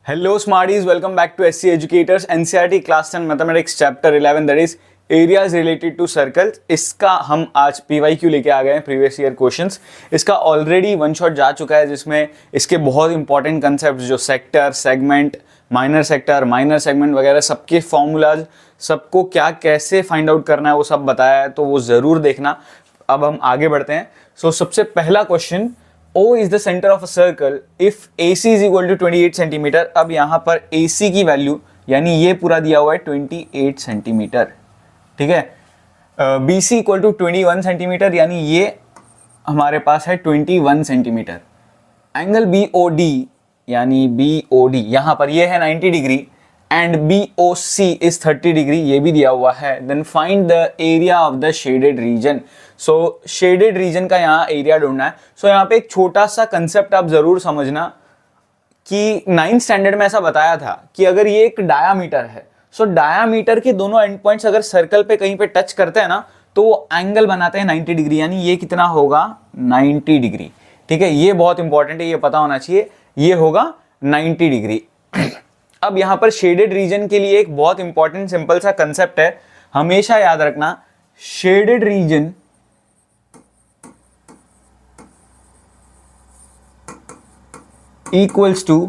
Hello Smarties, welcome back to SC Educators NCERT Class 10 Mathematics Chapter 11 that is Areas Related to Circles। इसका हम आज PYQ लेके आ गए हैं, प्रीवियस ईयर क्वेश्चंस। इसका ऑलरेडी वन शॉट जा चुका है जिसमें इसके बहुत इंपॉर्टेंट कंसेप्ट जो सेक्टर, सेगमेंट, माइनर सेगमेंट वगैरह सबके फॉर्मूलाज, सबको क्या कैसे फाइंड आउट करना है वो सब बताया है, तो वो ज़रूर देखना। अब हम आगे बढ़ते हैं। सो सबसे पहला question, O is the center of a circle if AC is equal to 28 centimetre. अब यहाँ पर AC की वैल्यू यानी ये पूरा दिया हुआ है 28 सेंटीमीटर, ठीक है। BC इक्वल टू 21 सेंटीमीटर यानी ये हमारे पास है 21 सेंटीमीटर। एंगल BOD यानी BOD यहाँ पर ये है 90 degree and BOC is 30 degree, ये भी दिया हुआ है। Then find the area of the shaded region. So shaded region का यहाँ एरिया ढूंढना है। सो यहाँ पे एक छोटा सा कंसेप्ट आप जरूर समझना कि 9th स्टैंडर्ड में ऐसा बताया था कि अगर ये एक डायामीटर है, सो डायामीटर के दोनों एंड पॉइंट्स अगर सर्कल पे कहीं पे टच करते हैं ना तो वो एंगल बनाते हैं 90 डिग्री, यानी ये कितना होगा 90 डिग्री, ठीक है। ये बहुत इंपॉर्टेंट है, ये पता होना चाहिए, ये होगा 90 डिग्री। अब यहाँ पर शेडेड रीजन के लिए एक बहुत इंपॉर्टेंट सिंपल सा कंसेप्ट है, हमेशा याद रखना। Shaded region equals to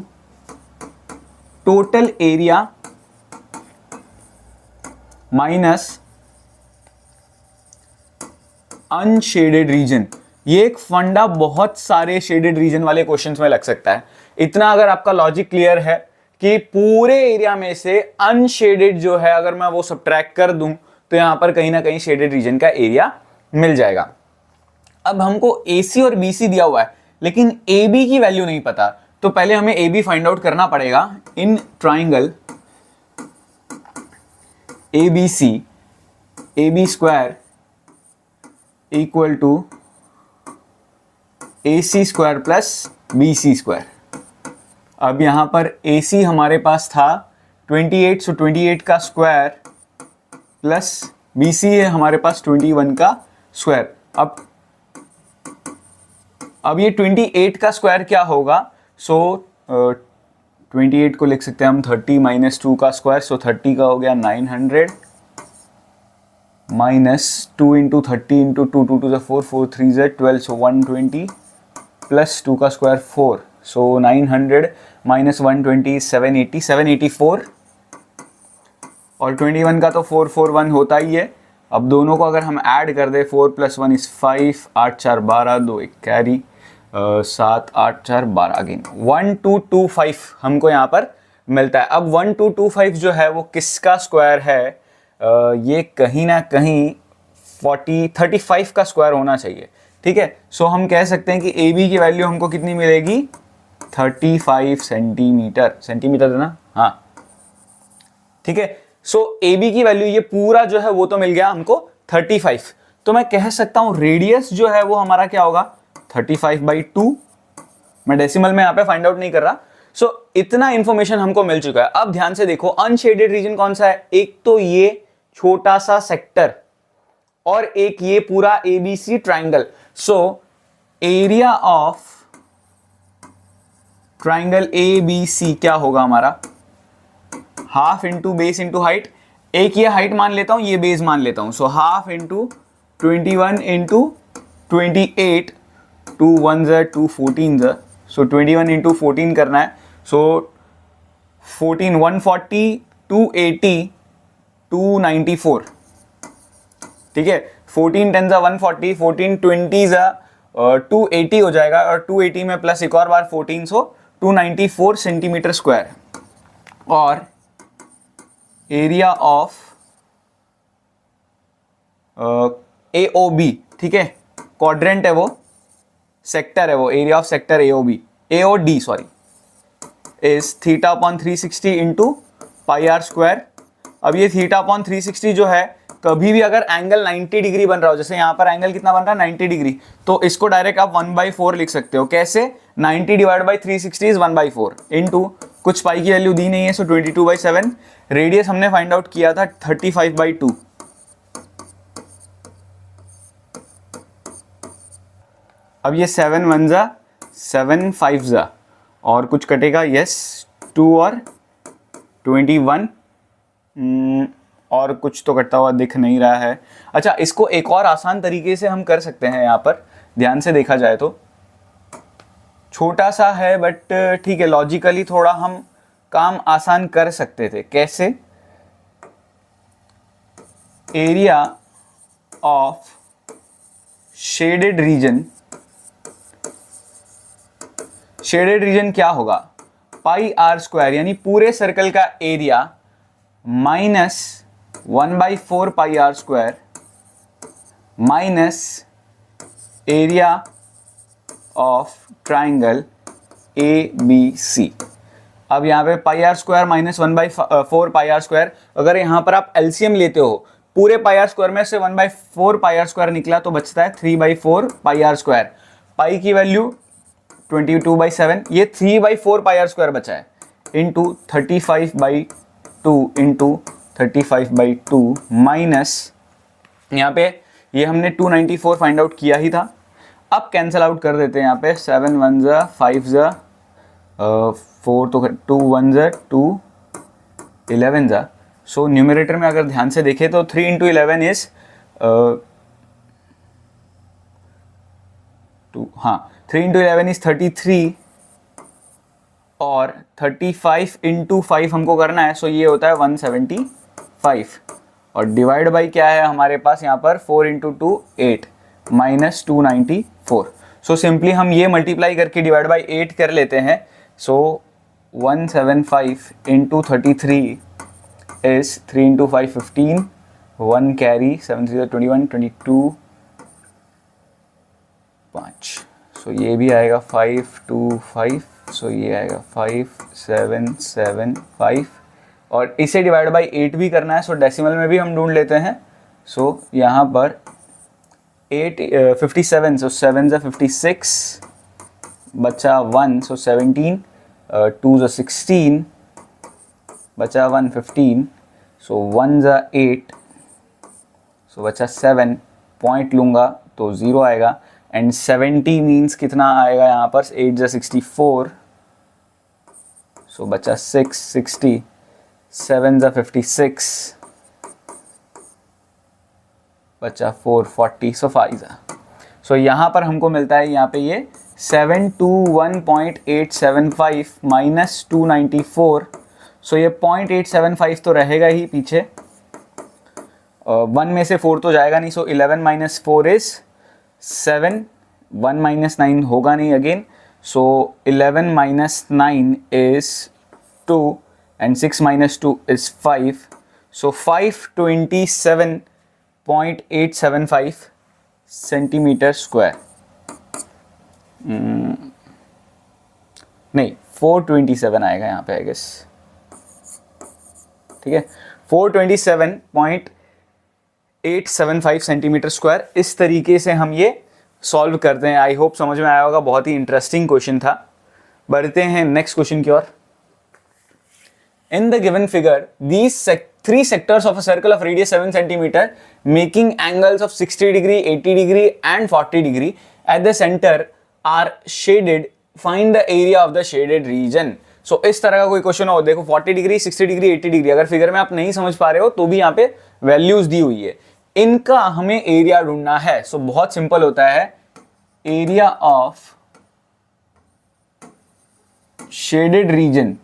total area minus unshaded region. ये एक फंडा बहुत सारे शेडेड रीजन वाले क्वेश्चंस में लग सकता है। इतना अगर आपका लॉजिक क्लियर है कि पूरे एरिया में से अनशेडेड जो है अगर मैं वो सब्ट्रैक्ट कर दूं तो यहां पर कहीं ना कहीं शेडेड रीजन का एरिया मिल जाएगा। अब हमको AC और BC दिया हुआ है लेकिन AB की वैल्यू नहीं पता, तो पहले हमें AB फाइंड आउट करना पड़ेगा। In triangle ABC AB square equal to AC square plus BC square. अब यहां पर AC हमारे पास था 28, सो 28 का स्क्वायर प्लस BC है हमारे पास 21 का स्क्वायर। अब ये 28 का स्क्वायर क्या होगा, सो 28 को लिख सकते हैं हम 30 माइनस 2 का स्क्वायर, सो 30 का हो गया 900 minus 2 into 30 into 2 2 two 4 4 3 12, so 120 plus 2 का स्क्वायर 4, सो 900 माइनस 120 780 784 और 21 का तो 441 होता ही है। अब दोनों को अगर हम ऐड कर दे 4 + 1 इज 5, 8 4 12, 2 1 कैरी, 7 8 4 12 अगेन 1225 हमको यहाँ पर मिलता है। अब 1225 जो है वो किसका स्क्वायर है, ये कहीं ना कहीं 35 का स्क्वायर होना चाहिए, ठीक है। सो हम कह सकते हैं कि AB की वैल्यू हमको कितनी मिलेगी 35 सेंटीमीटर, सेंटीमीटर है ना, हाँ ठीक है। सो AB की वैल्यू ये पूरा जो है वो तो मिल गया हमको 35, तो मैं कह सकता हूं रेडियस जो है वो हमारा क्या होगा 35/2। मैं डेसिमल में यहां पे फाइंड आउट नहीं कर रहा। सो इतना इंफॉर्मेशन हमको मिल चुका है। अब ध्यान से देखो अनशेडेड रीजन कौन सा है, एक तो ये छोटा सा सेक्टर और एक ये पूरा ABC triangle. So area of triangle ABC क्या होगा हमारा, half into base into height. एक ये हाइट मान लेता हूं, ये बेस मान लेता हूं, सो हाफ इंटू 21 इंटू 28, 2 1 2 14, सो 21 इंटू 14 करना है, सो 14 140 280 294, ठीक है। 14 10 140, 14 20 280 हो जाएगा और 280 में प्लस एक और बार 14, सो 294 सेंटीमीटर स्क्वायर। और एरिया ऑफ AOB, ठीक है, क्वाड्रेंट है वो, सेक्टर है वो, area of sector AOD sorry, is θ/360 into πr square. अब ये θ/360 जो है कभी भी अगर एंगल 90 डिग्री बन रहा हो, जैसे यहाँ पर एंगल कितना बन रहा है 90 डिग्री, तो इसको डायरेक्ट आप 1/4 लिख सकते हो। कैसे, 90 डिवाइड बाई 360 इज 1/4 इंटू कुछ पाई की वैल्यू दी नहीं है, सो 22/7। रेडियस हमने फाइंड आउट किया था 35/2। अब ये 7 1 7 5 और कुछ कटेगा, यस 2 और 21, और कुछ तो कटता हुआ दिख नहीं रहा है। अच्छा, इसको एक और आसान तरीके से हम कर सकते हैं, यहाँ पर ध्यान से देखा जाए तो छोटा सा है बट ठीक है, लॉजिकली थोड़ा हम काम आसान कर सकते थे। कैसे? Area of shaded region, shaded region क्या होगा? पाई आर स्क्वायर, यानी पूरे सर्कल का area minus 1/4 pi r square minus area of triangle A B C. अब यहाँ पे pi r square minus 1/4 pi r square, अगर यहाँ पर आप एलसीएम लेते हो पूरे पाई आर स्क्वायर में से 1/4 पाई आर स्क्वायर निकला तो बचता है 3/4 पाई आर स्क्वायर। पाई की वैल्यू 22/7, ये 3/4 पाई आर स्क्वायर बचा है, इंटू 35/2 इंटू 35/2 माइनस, यहाँ पे ये हमने 294 फाइंड आउट किया ही था। अब कैंसिल आउट कर देते हैं यहाँ पे, 7 1 ज़ा 5 ज़ा 4 तो 2 1 ज़ा 2 11 ज़ा। सो न्यूमरेटर में अगर ध्यान से देखें तो 3 इंटू 11 इज 2, हाँ 3 इंटू 11 इज 33, और 35 इंटू 5 हमको करना है, सो ये होता है 175, और डिवाइड बाई क्या है हमारे पास यहाँ पर 4 इंटू 2 8 माइनस 294। सो सिंपली हम ये मल्टीप्लाई करके डिवाइड बाई 8 कर लेते हैं। सो 175 इंटू 33 is 3 into 5 15, 1 carry 7 3 21 22 5। सो ये भी आएगा 5 2 5, सो ये आएगा 5 7 7 5, और इसे डिवाइड बाई 8 भी करना है, सो डेसिमल में भी हम ढूंढ लेते हैं। सो यहाँ पर 8 57, सो 7 ज़ा 56, बचा 1, सो 17, 2 ज़ा 16, बचा 1 15, सो 1 ज़ा 8, सो बचा 7, पॉइंट लूँगा तो 0 आएगा, एंड 70 मीन्स कितना आएगा यहाँ पर 8 ज़ा 64, सो बचा 6 60, 7 ज़ा 56, बचा 4 40, सो 5 ज़ा। सो यहाँ पर हमको मिलता है यहाँ पे ये 721.875 माइनस 294। सो ये 0.875 तो रहेगा ही पीछे, 1 में से 4 तो जाएगा नहीं, सो 11 माइनस 4 इज 7, 1 माइनस 9 होगा नहीं again, so 11 minus 9 is 2, and 6 minus 2 is 5, so 527.875 centimetre square, नहीं 427 आएगा यहाँ पे आई गेस, ठीक है 427.875 सेंटीमीटर स्क्वायर। इस तरीके से हम ये सॉल्व करते हैं। आई होप समझ में आया होगा, बहुत ही इंटरेस्टिंग क्वेश्चन था। बढ़ते हैं नेक्स्ट क्वेश्चन की ओर। In the given figure these 3 sectors of a circle of radius 7 centimeter making angles of 60 degree, 80 degree and 40 degree at the center are shaded. Find the area of the shaded region. So इस तरह का कोई question हो, देखो 40 degree 60 degree 80 degree, अगर figure में आप नहीं समझ पा रहे हो तो भी यहाँ पे वैल्यूज दी हुई है, इनका हमें एरिया ढूंढना है। सो बहुत सिंपल होता है, एरिया ऑफ शेडेड रीजन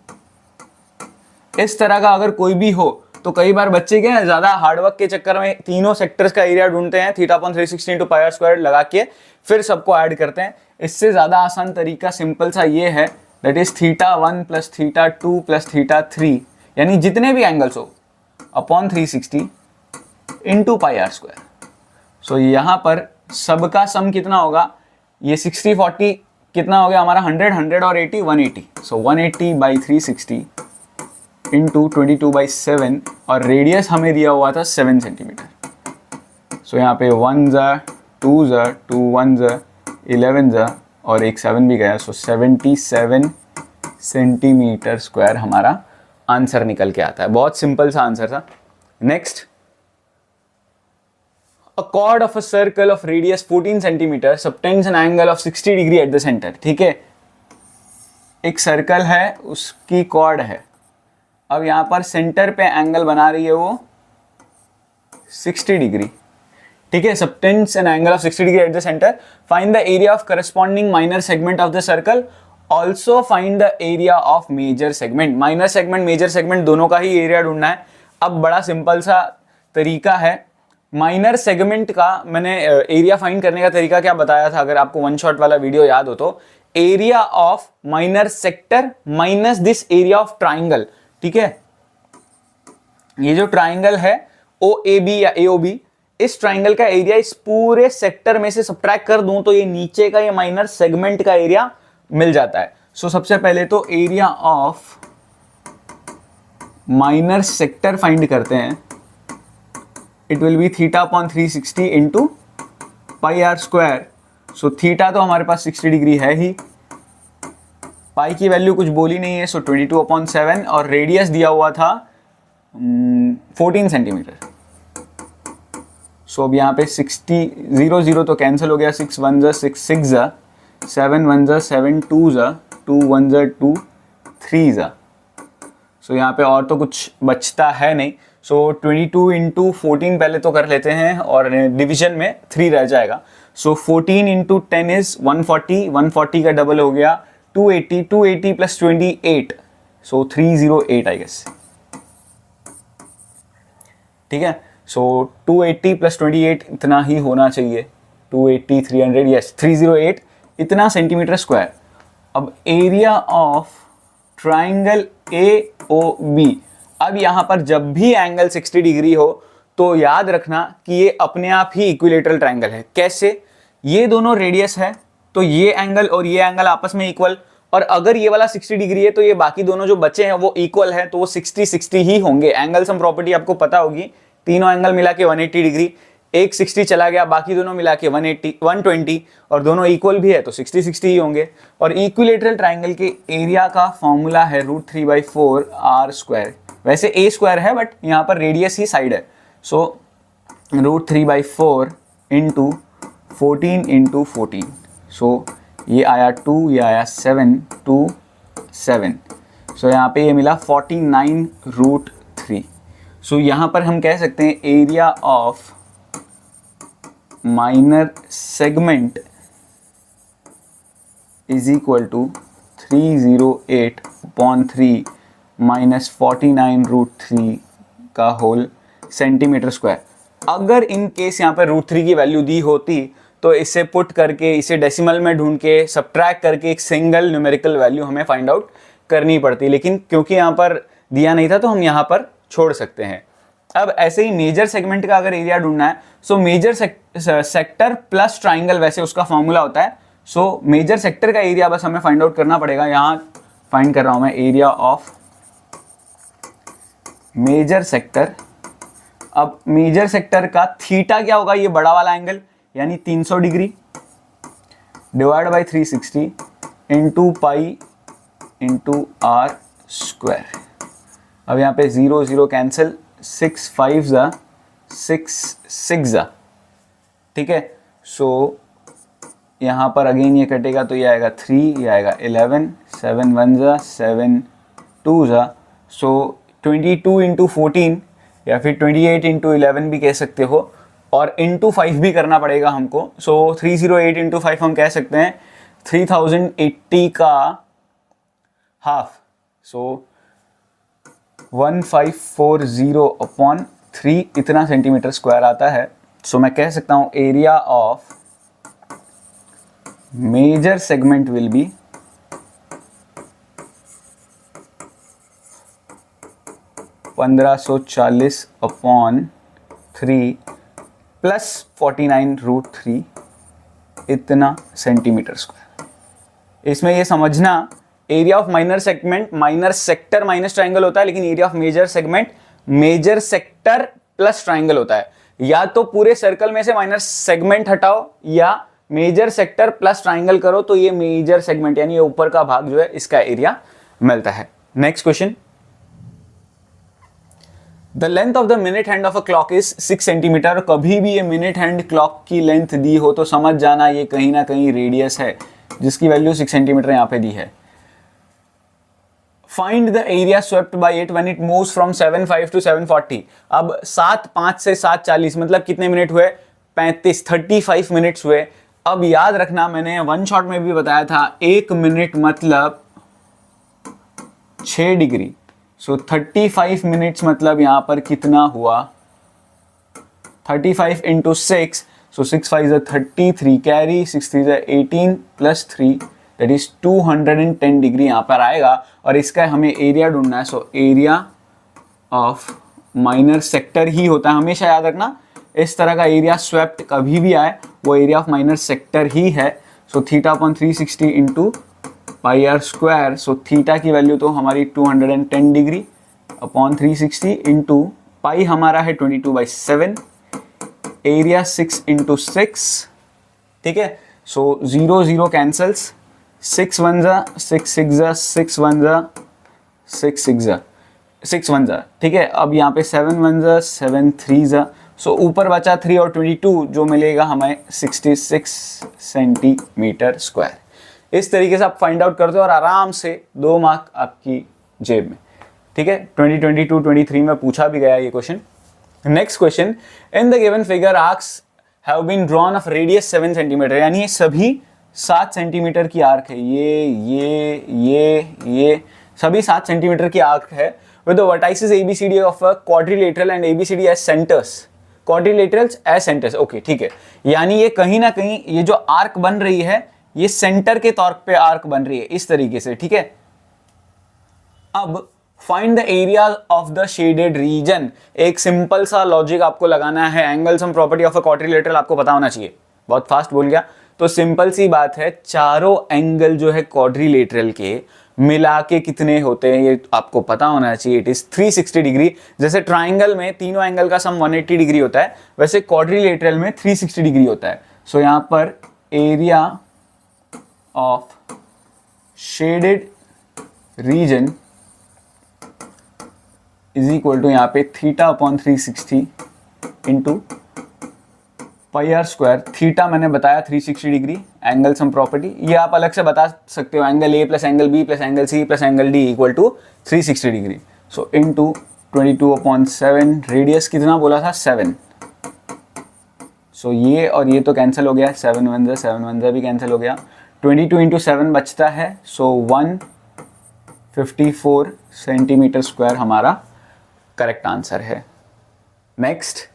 इस तरह का अगर कोई भी हो तो कई बार बच्चे क्या है ज्यादा हार्डवर्क के चक्कर में तीनों सेक्टर्स का एरिया ढूंढते हैं, θ/360 इंटू पाई आर स्क्वायर लगा के फिर सबको ऐड करते हैं। इससे ज्यादा आसान तरीका सिंपल सा ये है, दैट इज θ1 प्लस θ2 प्लस θ3, यानी जितने भी एंगल्स हो upon 360 into pi r square. So यहाँ पर सबका सम कितना होगा, ये 60 40 कितना हो गया हमारा 100 100 और 80 180, सो 180/360 इंटू 22/7, और रेडियस हमें दिया हुआ था 7 सेंटीमीटर। सो यहाँ पे 1 ज़ा 2 ज़ा 2 1 ज़ा 11 ज़ा और एक 7 भी गया, सो 77 सेंटीमीटर स्क्वायर हमारा आंसर निकल के आता है। बहुत सिंपल सा आंसर था। Next, a chord of a circle of radius 14 centimeter subtends an angle of 60 degree at the center। ठीक है, एक सर्कल है, उसकी कॉर्ड है। अब यहाँ पर सेंटर पे एंगल बना रही है वो 60 डिग्री, ठीक है। Subtends an angle of 60 degree at the centre. Find the area of corresponding minor segment of the circle, also find the area of major segment. Minor segment major segment दोनों का ही area ढूंढना है। अब बड़ा simple सा तरीका है। Minor segment का मैंने एरिया फाइंड करने का तरीका क्या बताया था, अगर आपको वन शॉट वाला वीडियो याद हो तो, area of minor sector minus this area of triangle, ठीक है। ये जो ट्राइंगल है OAB या AOB, इस ट्राइंगल का एरिया इस पूरे सेक्टर में से सब्ट्रैक्ट कर दूं तो ये नीचे का ये माइनर सेगमेंट का एरिया मिल जाता है। सो सबसे पहले तो area of minor sector find करते हैं। It will be theta upon 360 into pi r square. So theta तो हमारे पास 60 डिग्री है ही, पाई की वैल्यू कुछ बोली नहीं है, सो 22/7, और रेडियस दिया हुआ था 14 सेंटीमीटर। सो अब यहाँ पे 60 0 0 तो कैंसिल हो गया, 6 1 जा 6 6 जा 7 1 जा 7 2 जा 2 1 जा 2 3 जा। सो यहाँ पे और तो कुछ बचता है नहीं। सो 22 इंटू 14 पहले तो कर लेते हैं और डिवीजन में 3 रह जाएगा। सो 14 इंटू 10 इज 140, 140 का डबल हो गया 280, 280 प्लस 28, सो 308 आई गेस, ठीक है। सो 280 प्लस 28 इतना ही होना चाहिए, 280 300, यस 308 इतना सेंटीमीटर स्क्वायर। अब एरिया ऑफ ट्राइंगल AOB, अब यहाँ पर जब भी एंगल 60 डिग्री हो तो याद रखना कि ये अपने आप ही इक्विलेटरल ट्राइंगल है। कैसे? ये दोनों रेडियस है तो ये एंगल और ये एंगल आपस में इक्वल, और अगर ये वाला 60 डिग्री है तो ये बाकी दोनों जो बचे हैं वो इक्वल है, तो वो 60 60 ही होंगे। एंगल सम प्रॉपर्टी आपको पता होगी, तीनों एंगल मिला के 180 डिग्री, एक 60 चला गया, बाकी दोनों मिला के 180 120, और दोनों इक्वल भी है तो 60 60 ही होंगे। और इक्विलेटरल ट्राइंगल के एरिया का फॉर्मूला है √3/4 r स्क्वायर। वैसे a स्क्वायर है बट यहाँ पर रेडियस ही साइड है, सो √3/4 इंटू 14 इंटू 14, सो ये आया 2, ये आया 7 2 7, सो यहाँ पे ये मिला 49√3। सो यहाँ पर हम कह सकते हैं area of minor segment is equal to 308/3 minus 49√3 का होल सेंटीमीटर स्क्वायर। अगर इन केस यहाँ पर √3 की वैल्यू दी होती तो इसे पुट करके, इसे डेसिमल में ढूंढ के सब्ट्रैक्ट करके एक सिंगल न्यूमेरिकल वैल्यू हमें फाइंड आउट करनी पड़ती, लेकिन क्योंकि यहाँ पर दिया नहीं था तो हम यहाँ पर छोड़ सकते हैं। अब ऐसे ही मेजर सेगमेंट का अगर एरिया ढूंढना है, so major sector plus triangle, वैसे उसका फॉर्मूला होता है। सो मेजर सेक्टर का एरिया बस हमें फाइंड आउट करना पड़ेगा। यहाँ फाइंड कर रहा हूँ मैं एरिया ऑफ मेजर सेक्टर। अब मेजर सेक्टर का थीटा क्या होगा, ये बड़ा वाला एंगल यानी 300 degree divide by 360 into pi into r square. अब यहाँ पे 0 0 कैंसिल, 6 5 जा 6 6 जा, ठीक है। सो यहाँ पर अगेन ये कटेगा तो ये आएगा 3, ये आएगा 11, 7 1 जा 7 2 जा, सो 22 इंटू 14 या फिर 28 इंटू 11 भी कह सकते हो, और इंटू 5 भी करना पड़ेगा हमको। सो 308 इंटू 5 हम कह सकते हैं 3080 का हाफ, सो 1540/3 इतना सेंटीमीटर स्क्वायर आता है। सो मैं कह सकता हूँ area of major segment will be 1540/3 plus 49√3 इतना सेंटीमीटर स्क्वायर। इसमें ये समझना, area of minor segment minor sector minus triangle होता है, लेकिन area of major segment major sector plus triangle होता है। या तो पूरे सर्कल में से माइनर सेगमेंट हटाओ या मेजर सेक्टर प्लस ट्राइंगल करो तो ये मेजर सेगमेंट यानी ये ऊपर का भाग जो है इसका एरिया मिलता है। Next question, the length of the minute hand of a clock is 6 centimetre. कभी भी ये मिनट हैंड क्लॉक की लेंथ दी हो तो समझ जाना ये कहीं ना कहीं रेडियस है, जिसकी वैल्यू 6 सेंटीमीटर यहाँ पे दी है। Find the area swept by it when it moves from 7:05 to 7:40। अब 7:05 से 7:40 मतलब कितने मिनट हुए? 35 मिनट्स हुए। अब याद रखना, मैंने वन शॉट में भी बताया था 1 मिनट मतलब 6 डिग्री। सो 35 मिनट्स मतलब यहां पर कितना हुआ? 35 into 6, so 6 5 is 33, carry 6 3 is 18 plus 3 that is 210 degree यहाँ पर आएगा। और इसका हमें एरिया ढूंढना है। So area of minor sector ही होता है, हमेशा याद रखना। इस तरह का एरिया स्वेप्ट कभी भी आए वो एरिया ऑफ माइनर सेक्टर ही है। So theta upon 360 into pi r square. So theta की वैल्यू तो हमारी 210 डिग्री अपॉन 360 इंटू पाई हमारा है 22/7, एरिया 6 इंटू 6, ठीक है। सो 0 0 कैंसल्स, 6 1 जा 6 6 जा 6 1 जा 6 6 जा 6 1 जा, ठीक है। अब यहाँ पे 7 1 जा 7 3 जा। सो ऊपर बचा 3 और 22 जो मिलेगा हमें 66 सेंटीमीटर स्क्वायर। इस तरीके से आप फाइंड आउट करते हो और आराम से 2 मार्क आपकी जेब में, ठीक है। 2022-23 में पूछा भी गया ये question. Next question, in the given figure arcs have been drawn of radius 7 centimetre, यानी ये सभी 7 सेंटीमीटर की आर्क है। ये सभी 7 सेंटीमीटर की आर्क है with the vertices ABCD of a quadrilateral and ABCD as centres, quadrilaterals as centres, okay, ठीक है। यानी ये कहीं ना कहीं ये जो आर्क बन रही है ये सेंटर के तौर पे आर्क बन रही है इस तरीके से, ठीक है। अब find the area of the shaded reason. एक सिंपल सा लॉजिक आपको लगाना है। Angle sum property of a quadrilateral आपको पता होना चाहिए। बहुत फास्ट बोल गया, तो सिंपल सी बात है, चारों एंगल जो है क्वाड्रिलेटरल के मिला के कितने होते हैं ये आपको पता होना चाहिए। It is 360 degree. जैसे ट्राइंगल में तीनों एंगल का सम 180 डिग्री होता है, वैसे क्वाड्रिलेटरल में 360 डिग्री होता है। सो यहां पर area of shaded region is equal to यहाँ पे theta upon 360 into pi r square. Theta मैंने बताया 360 डिग्री, एंगल सम प्रॉपर्टी ये आप अलग से बता सकते हो, angle A plus angle B plus angle C plus angle D equal to 360 degree. So into 22/7, radius कितना बोला था? 7। सो ये और ये तो कैंसिल हो गया, 7 1 जा भी कैंसिल हो गया। 22 इंटू 7 बचता है, सो 154 सेंटीमीटर स्क्वायर हमारा करेक्ट आंसर है। Next,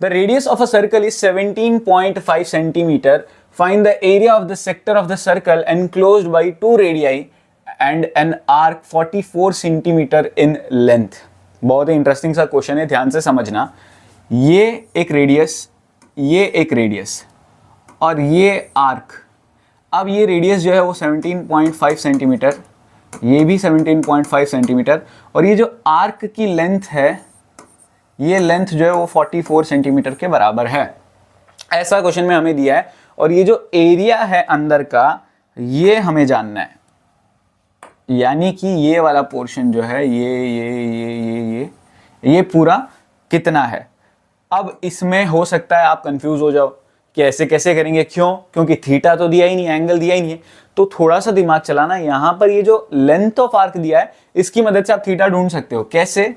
the radius of a circle is 17.5 centimeter. Find the area of the sector of the circle enclosed by 2 radii and an arc 44 centimeter in length. बहुत ही interesting सा question है, ध्यान से समझना। ये एक रेडियस, ये एक रेडियस और ये आर्क। अब ये रेडियस जो है वो 17.5 सेंटीमीटर, ये भी 17.5 सेंटीमीटर, और ये जो आर्क की लेंथ है ये लेंथ जो है वो 44 सेंटीमीटर के बराबर है। ऐसा क्वेश्चन में हमें दिया है। और ये जो एरिया है अंदर का ये हमें जानना है, यानी कि ये वाला पोर्शन जो है ये पूरा कितना है। अब इसमें हो सकता है आप कंफ्यूज हो जाओ कि ऐसे कैसे करेंगे, क्यों? क्योंकि थीटा तो दिया ही नहीं, एंगल दिया ही नहीं है। तो थोड़ा सा दिमाग चलाना, यहां पर ये जो लेंथ ऑफ आर्क दिया है इसकी मदद से आप थीटा ढूंढ सकते हो। कैसे?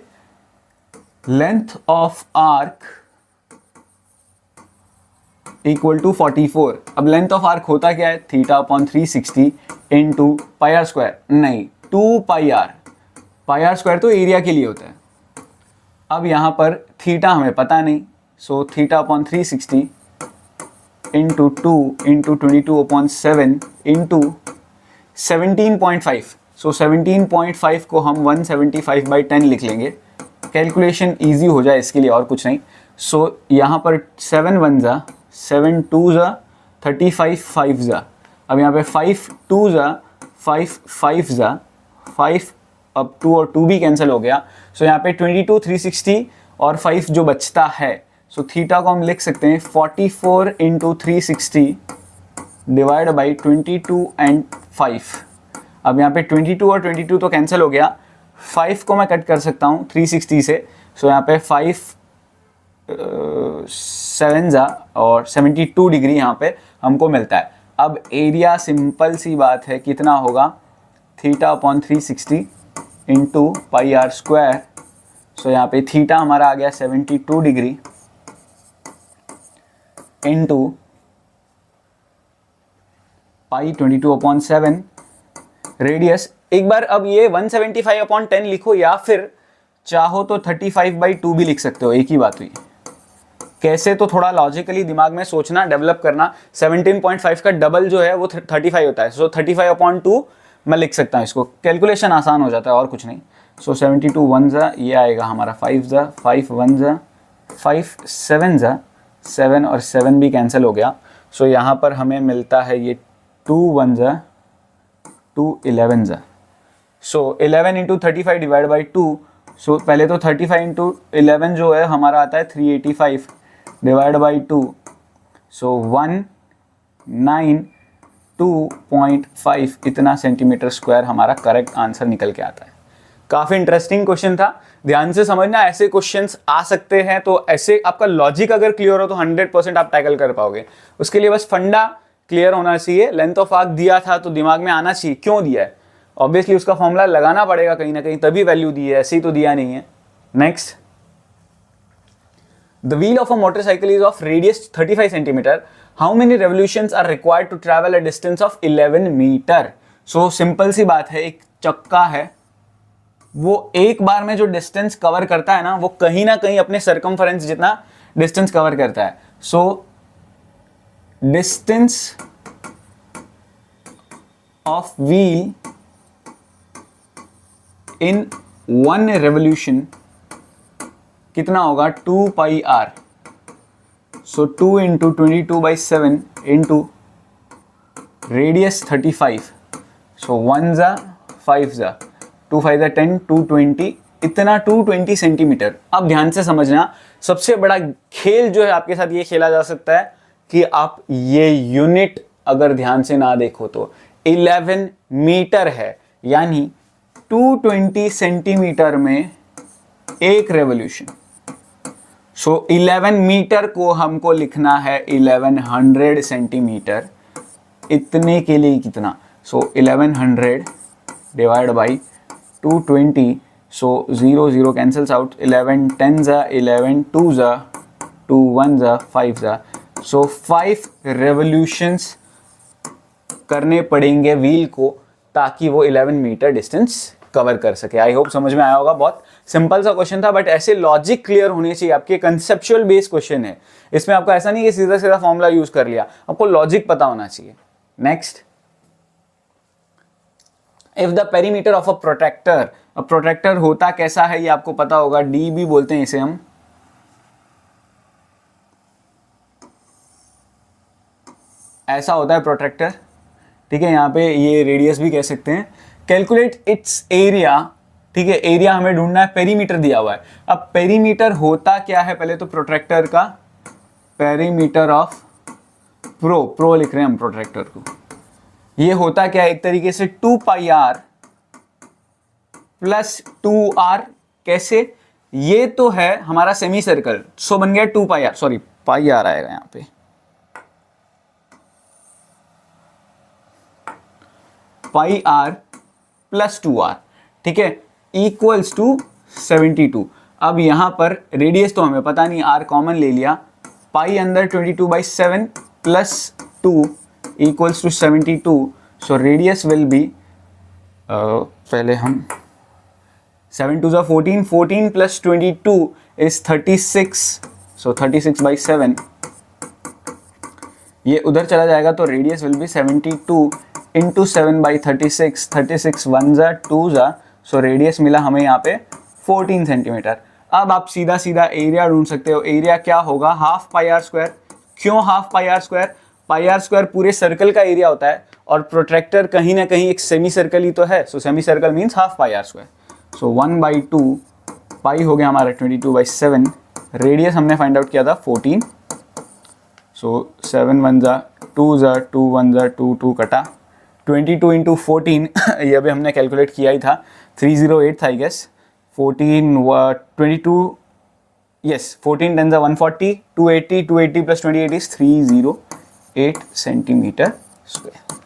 Length of arc equal to 44। अब लेंथ ऑफ आर्क होता क्या है? Theta upon 360 into pi r square, नहीं 2 pi r. Pi r square तो एरिया के लिए होता है। अब यहां पर थीटा हमें पता नहीं, सो theta upon 360 into 2 into 22/7 into 17.5। सो 17.5 को हम 175/10 लिख लेंगे, कैलकुलेशन इजी हो जाए इसके लिए, और कुछ नहीं। सो यहाँ पर 7 1 जा 7 2 जा 35 5 जा। अब यहाँ पे 5 2 जा 5 5 जा 5, अब 2 और 2 भी कैंसिल हो गया। सो यहाँ पे 22 360 और 5 जो बचता है, सो थीटा को हम लिख सकते हैं 44 इंटू 360 डिवाइड बाई 22 एंड 5। अब यहाँ पे 22 और 22 तो कैंसिल हो गया, 5 को मैं कट कर सकता हूँ 360 से। सो यहाँ पे 5 7 जा और 72 डिग्री यहाँ पे हमको मिलता है। अब एरिया सिंपल सी बात है कितना होगा, theta upon 360 into pi r square. So यहाँ पे थीटा हमारा आ गया 72 डिग्री इंटू पाई 22/7 रेडियस। एक बार अब ये 175/10 लिखो या फिर चाहो तो 35/2 भी लिख सकते हो, एक ही बात हुई। कैसे तो थोड़ा लॉजिकली दिमाग में सोचना, डेवलप करना। 17.5 का डबल जो है वो 35 होता है। सो 35/2 मैं लिख सकता हूँ इसको, कैलकुलेशन आसान हो जाता है और कुछ नहीं। सो 72 1 जा, ये आएगा हमारा 5 जा, 5 1 जा, 5 7 जा, 7 और 7 भी कैंसिल हो गया। सो यहाँ पर हमें मिलता है ये 2 1 जा, 2 11 जा। सो 11 इंटू 35 डिवाइड बाई 2। सो पहले तो 35 इंटू 11 जो है हमारा आता है 385 डिवाइड बाई 2। सो 192.5 इतना सेंटीमीटर स्क्वायर हमारा करेक्ट आंसर निकल के आता है। काफ़ी इंटरेस्टिंग क्वेश्चन था, ध्यान से समझना। ऐसे क्वेश्चंस आ सकते हैं, तो ऐसे आपका लॉजिक अगर क्लियर हो तो 100% आप टैकल कर पाओगे। उसके लिए बस फंडा क्लियर होना चाहिए। लेंथ ऑफ आर्क दिया था तो दिमाग में आना चाहिए क्यों दिया है। ऑब्वियसली उसका फॉर्मूला लगाना पड़ेगा कहीं ना कहीं, तभी वैल्यू दी है, ऐसे ही तो दिया नहीं है। Next, the wheel of a motorcycle is of radius 35 centimetre, how many revolutions are required to travel a distance of 11 metre. So simple सी बात है, एक चक्का है, वो एक बार में जो डिस्टेंस कवर करता है ना, वो कहीं ना कहीं अपने सर्कमफरेंस जितना डिस्टेंस कवर करता है। So distance of wheel in 1 revolution कितना होगा, 2 pi r. So 2 into 22/7 into radius 35। So 1 जा 5 जा, 2 5 जा 10, 220, इतना 220 सेंटीमीटर। अब ध्यान से समझना, सबसे बड़ा खेल जो है आपके साथ ये खेला जा सकता है कि आप ये यूनिट अगर ध्यान से ना देखो तो 11 मीटर है, यानी 220 सेंटीमीटर में एक रेवोल्यूशन। सो 11 मीटर को हमको लिखना है 1100 सेंटीमीटर। इतने के लिए कितना, सो 1100 divide by 220। So 0 0 cancels out, 11 10 जा, 11 2 जा, 2 1 जा, 5 जा। सो 5 रेवोल्यूशंस करने पड़ेंगे व्हील को ताकि वो 11 मीटर डिस्टेंस कवर कर सके। आई होप समझ में आया होगा। बहुत सिंपल सा क्वेश्चन था, बट ऐसे लॉजिक क्लियर होने चाहिए आपके। कंसेप्चुअल बेस्ड क्वेश्चन है, इसमें आपको ऐसा नहीं कि सीधा सीधा फॉर्मूला यूज कर लिया, आपको लॉजिक पता होना चाहिए। Next, if the perimeter of a protector, अब प्रोटेक्टर होता कैसा है ये आपको पता होगा, डी भी बोलते हैं इसे हम। ऐसा होता है प्रोटेक्टर, ठीक है। यहाँ पे ये रेडियस भी कह सकते हैं। कैलकुलेट इट्स एरिया, ठीक है, एरिया हमें ढूंढना है, पेरीमीटर दिया हुआ है। अब पेरीमीटर होता क्या है, पहले तो प्रोटेक्टर का पेरीमीटर ऑफ प्रो लिख रहे हैं हम प्रोटेक्टर को। ये होता क्या है, एक तरीके से 2 पाई आर प्लस 2r। कैसे, ये तो है हमारा सेमी सर्कल, सो बन गया 2 pi are, sorry pi are आएगा यहाँ पे, पाई आर प्लस 2r, ठीक है, इक्वल्स टू 72। अब यहां पर रेडियस तो हमें पता नहीं, r कॉमन ले लिया, पाई अंदर 22/7 plus 2 equals to 72। So radius will be, पहले हम 7 2 14, 14 प्लस 22 इज 36। सो 36/7 ये उधर चला जाएगा, तो रेडियस विल बी 72 इंटू 7/36, 36 1 जा 2 जा। सो रेडियस मिला हमें यहाँ पे 14 सेंटीमीटर। अब आप सीधा सीधा एरिया ढूंढ सकते हो। एरिया क्या होगा, हाफ पाई आर स्क्वायर। क्यों half pi r square, pi r square पूरे सर्कल का एरिया होता है, और प्रोट्रैक्टर कहीं ना कहीं एक सेमी सर्कल ही तो है। So semicircle means half pi r square. So 1/2 pi हो गया हमारा 22/7। रेडियस हमने फाइंड आउट किया था 14। सो 7 1 जा 2 जा, 2 1 जा 2 2 कटा, 22 इंटू 14 ये अभी हमने कैलकुलेट किया ही था, 308 था I guess. 14 22 yes 14 10 140, 280 280 plus 28 is 308 centimetre square.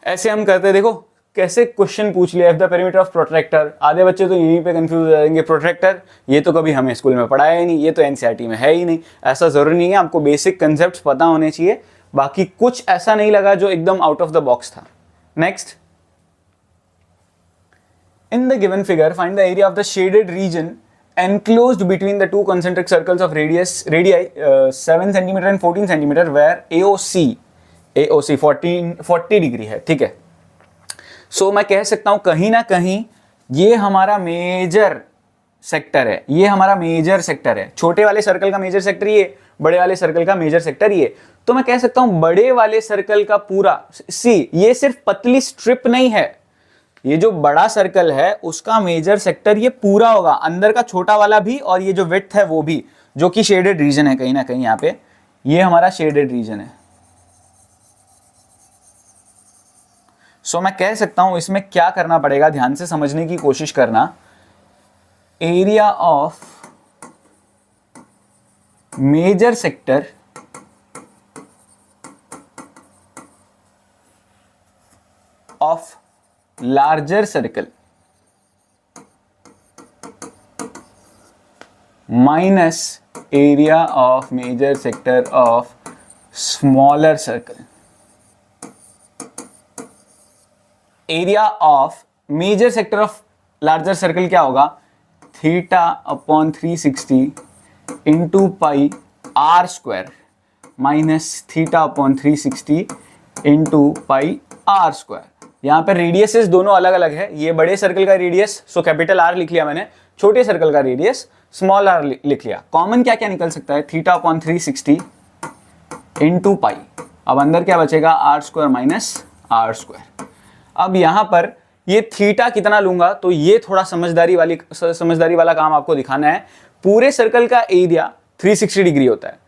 ऐसे हम करते, देखो कैसे क्वेश्चन पूछ लिया, if the perimeter of protractor, आधे बच्चे तो यहीं पे कंफ्यूज हो जाएंगे, प्रोट्रैक्टर ये तो कभी हमें स्कूल में पढ़ाया ही नहीं, ये तो एनसीईआरटी में है ही नहीं। ऐसा जरूरी नहीं है, आपको बेसिक कंसेप्ट पता होने चाहिए, बाकी कुछ ऐसा नहीं लगा जो एकदम आउट ऑफ द बॉक्स था। Next, in the given figure find the area of the shaded reason enclosed between the two concentric circles of radii 7 cm and 14 cm where AOC 40 degree है, ठीक है। सो मैं कह सकता हूं कहीं ना कहीं ये हमारा मेजर सेक्टर है, ये हमारा मेजर सेक्टर है। छोटे वाले सर्कल का मेजर सेक्टर ये, बड़े वाले सर्कल का मेजर सेक्टर ये। तो मैं कह सकता हूं बड़े वाले सर्कल का पूरा ये सिर्फ पतली स्ट्रिप नहीं है, ये जो बड़ा सर्कल है उसका मेजर सेक्टर ये पूरा होगा, अंदर का छोटा वाला भी और ये जो विड्थ है वो भी, जो कि शेडेड रीजन है कहीं ना कहीं यहाँ पे, ये हमारा शेडेड रीजन है। सो मैं कह सकता हूं इसमें क्या करना पड़ेगा, ध्यान से समझने की कोशिश करना। Area of major sector of larger circle minus area of major sector of smaller circle. area of major sector of larger circle क्या होगा, theta upon 360 into pi r square minus theta upon 360 into pi r square. यहाँ पे radiuses दोनों अलग अलग है, ये बड़े सर्कल का रेडियस सो कैपिटल आर लिख लिया मैंने, छोटे सर्कल का रेडियस स्मॉल आर लिख लिया। कॉमन क्या क्या निकल सकता है, थीटा अपॉन 360 इंटू पाई, अब अंदर क्या बचेगा r square minus r square. अब यहाँ पर ये थीटा कितना लूंगा, तो ये थोड़ा समझदारी वाला काम आपको दिखाना है। पूरे सर्कल का एरिया 360 डिग्री होता है,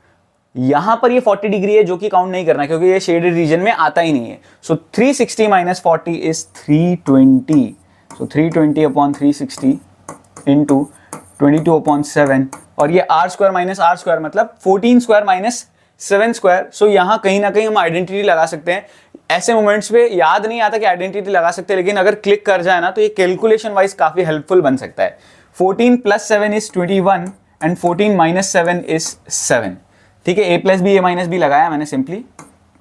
यहां पर ये 40 डिग्री है जो कि काउंट नहीं करना क्योंकि ये शेडेड रीजन में आता ही नहीं है। So 360 minus 40 is 320, so 320 upon 360 into 22 upon 7, और ये r square minus r square मतलब 14 स्क्वायर माइनस 7 स्क्वायर। सो यहाँ कहीं ना कहीं हम आइडेंटिटी लगा सकते हैं। ऐसे मोमेंट्स पे याद नहीं आता कि आइडेंटिटी लगा सकते हैं, लेकिन अगर क्लिक कर जाए ना तो ये कैलकुलेशन वाइज काफी हेल्पफुल बन सकता है। 14 plus 7 is 21 and 14 minus 7 is 7, ठीक है। ए प्लस बी ए माइनस बी लगाया मैंने सिंपली,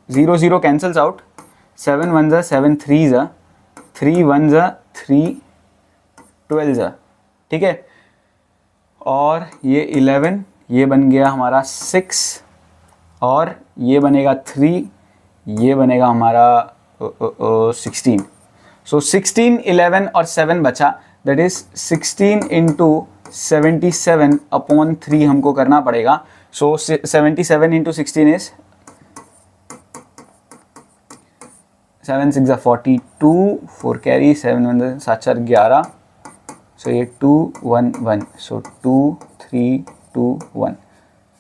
0 0 कैंसल्स आउट, 7 1 जा 7 3 जा 3 1 जा 3 12 जा, ठीक है। और ये 11, ये बन गया हमारा 6 और ये बनेगा 3, ये बनेगा हमारा 16। सो 16 11 और 7 बचा, दैट इज 16 इंटू 77 अपॉन 3 हमको करना पड़ेगा। So 77 into 16 is 7 6 42, 4 carry 7 1 7 4 11, so ये 2 1 1, so 2 3 2 1,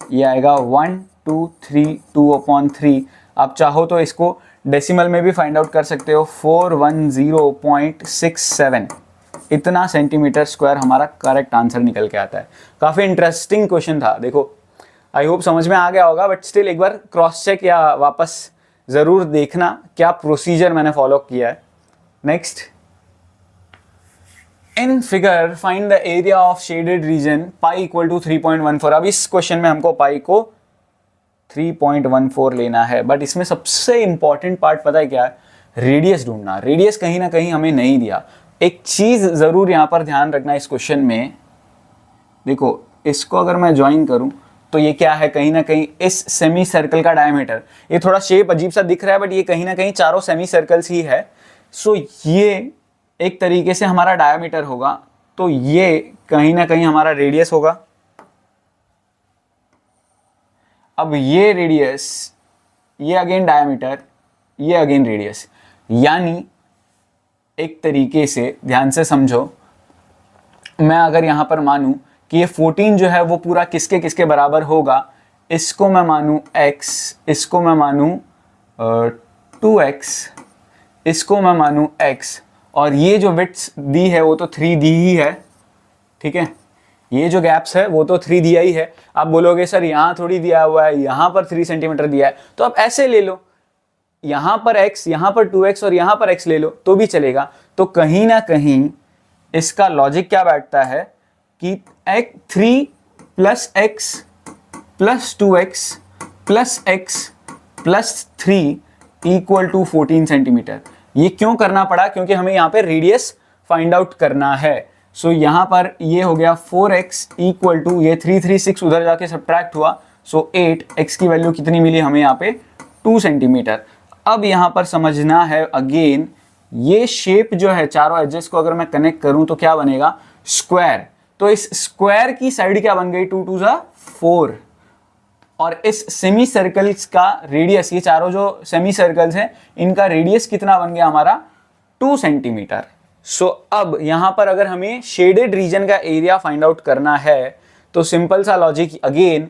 ये आएगा 1 2 3 2 अपॉन 3। आप चाहो तो इसको डेसिमल में भी फाइंड आउट कर सकते हो, 410.67, इतना सेंटीमीटर स्क्वायर हमारा करेक्ट आंसर निकल के आता है। काफ़ी इंटरेस्टिंग क्वेश्चन था, देखो आई होप समझ में आ गया होगा, बट स्टिल एक बार क्रॉस चेक या वापस ज़रूर देखना क्या प्रोसीजर मैंने फॉलो किया है। Next, in figure find the area of shaded region pi equal to 3.14। अब इस क्वेश्चन में हमको पाई को 3.14 लेना है, बट इसमें सबसे इंपॉर्टेंट पार्ट पता है क्या है, रेडियस ढूंढना। रेडियस कहीं ना कहीं हमें नहीं दिया। एक चीज़ ज़रूर यहाँ पर ध्यान रखना इस क्वेश्चन में, देखो इसको अगर मैं ज्वाइन करूँ तो ये क्या है, कहीं ना कहीं इस सेमी सर्कल का डायमीटर, ये थोड़ा शेप अजीब सा दिख रहा है बट ये कहीं ना कहीं चारों सेमी सर्कल्स ही है। सो ये एक तरीके से हमारा डायमीटर होगा, तो ये कहीं ना कहीं हमारा रेडियस होगा। अब ये रेडियस, ये अगेन डायमीटर, ये अगेन रेडियस, यानी एक तरीके से ध्यान से समझो, मैं अगर यहां पर मानूं कि ये 14 जो है वो पूरा किसके किसके बराबर होगा, इसको मैं मानूं x, इसको मैं मानूं 2x, इसको मैं मानूं x, और ये जो विड्थ दी है वो तो 3 दी ही है, ठीक है। ये जो गैप्स है वो तो 3 दिया ही है। आप बोलोगे सर यहाँ थोड़ी दिया हुआ है, यहाँ पर 3 सेंटीमीटर दिया है, तो आप ऐसे ले लो, यहाँ पर x, यहाँ पर 2x और यहाँ पर x ले लो तो भी चलेगा। तो कहीं ना कहीं इसका लॉजिक क्या बैठता है कि 3 plus x plus 2x plus x plus 3 equal to 14 centimetre. ये क्यों करना पड़ा? क्योंकि हमें यहाँ पे रेडियस फाइंड आउट करना है। सो यहाँ पर ये हो गया 4x इक्वल टू, ये 336 उधर जाके सब्ट्रैक्ट हुआ, सो 8, x की वैल्यू कितनी मिली हमें यहाँ पे 2 सेंटीमीटर। अब यहाँ पर समझना है अगेन, ये शेप जो है चारों एजेस को अगर मैं कनेक्ट करूं तो क्या बनेगा? स्क्वायर। तो इस स्क्वायर की साइड क्या बन गई? 2 2 जा 4। और इस सेमी सर्कल्स का रेडियस, ये चारों जो सेमी सर्कल्स हैं इनका रेडियस कितना बन गया हमारा? 2 सेंटीमीटर। सो अब यहां पर अगर हमें शेडेड रीजन का एरिया फाइंड आउट करना है तो सिंपल सा logic again,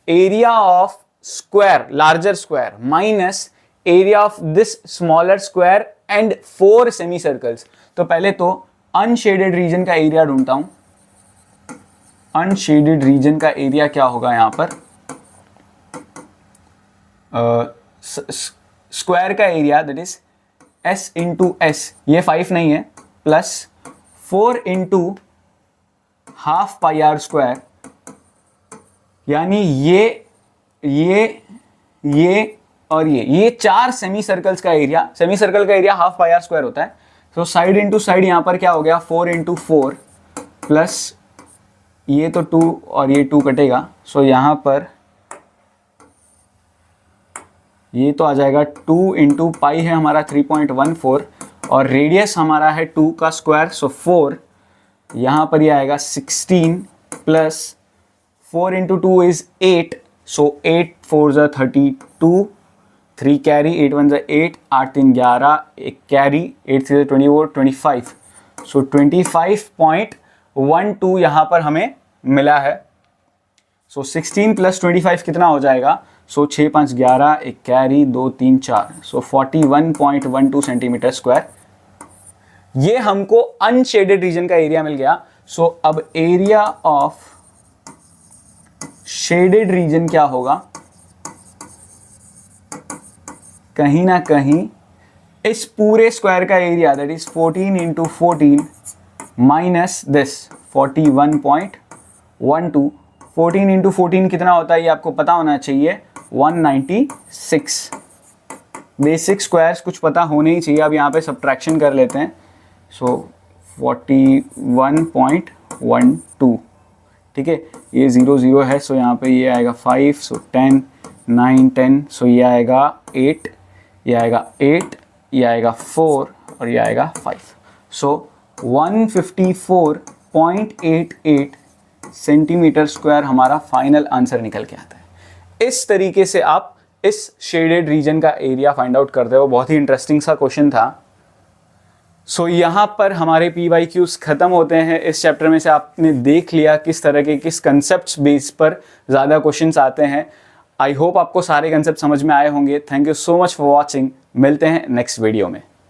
area of square larger square minus area of this smaller square and 4 semi circles. तो पहले तो अनशेडेड रीजन का एरिया ढूंढता हूं। अनशेडेड रीजन का एरिया क्या होगा यहां पर? स्क्वायर का area that is s into s, ये 5 नहीं है, plus 4 into half pi r square, यानी ये और ये 4 सेमी सर्कल्स का एरिया। सेमी सर्कल का area half pi r square होता है। तो साइड इंटू साइड यहां पर क्या हो गया? 4 इंटू 4 प्लस ये तो 2 और ये 2 कटेगा, सो यहां पर ये तो आ जाएगा 2 इंटू पाई है हमारा 3.14 और रेडियस हमारा है 2 का स्क्वायर, सो 4, यहाँ पर ये आएगा 16 प्लस 4 इंटू 2 इज 8, सो 8 4 जा 32, 3 कैरी, 8 1 जा 8, 8 3 11, एक कैरी, 8 3 जा 24, 25, सो 25.12 यहाँ पर हमें मिला है। सो 16 प्लस 25 कितना हो जाएगा? सो 6 5 11, एक कैरी, 2 3 4, सो 41.12 सेंटीमीटर स्क्वायर। ये हमको अनशेडेड रीजन का एरिया मिल गया। सो अब एरिया ऑफ शेडेड रीजन क्या होगा? कहीं ना कहीं इस पूरे स्क्वायर का area that is 14 into 14 minus this 41.12। 14 into 14 कितना होता है ये आपको पता होना चाहिए, 196। बेसिक स्क्वायर्स कुछ पता होने ही चाहिए। अब यहाँ पे सब्ट्रैक्शन कर लेते हैं, सो 41.12, ठीक है, ये 0 0 है, सो यहाँ पे ये आएगा 5, सो 10 9 10, सो ये आएगा 8, ये आएगा 8, ये आएगा 4 और ये आएगा 5, सो 154.88 सेंटीमीटर स्क्वायर हमारा फाइनल आंसर निकल के आता है। इस तरीके से आप इस शेडेड रीजन का एरिया फाइंड आउट करते हो। बहुत ही इंटरेस्टिंग सा क्वेश्चन था। सो यहाँ पर हमारे PYQs खत्म होते हैं। इस चैप्टर में से आपने देख लिया किस तरह के किस कंसेप्ट बेस पर ज़्यादा क्वेश्चंस आते हैं। आई होप आपको सारे कंसेप्ट समझ में आए होंगे। Thank you so much for watching. मिलते हैं नेक्स्ट वीडियो में।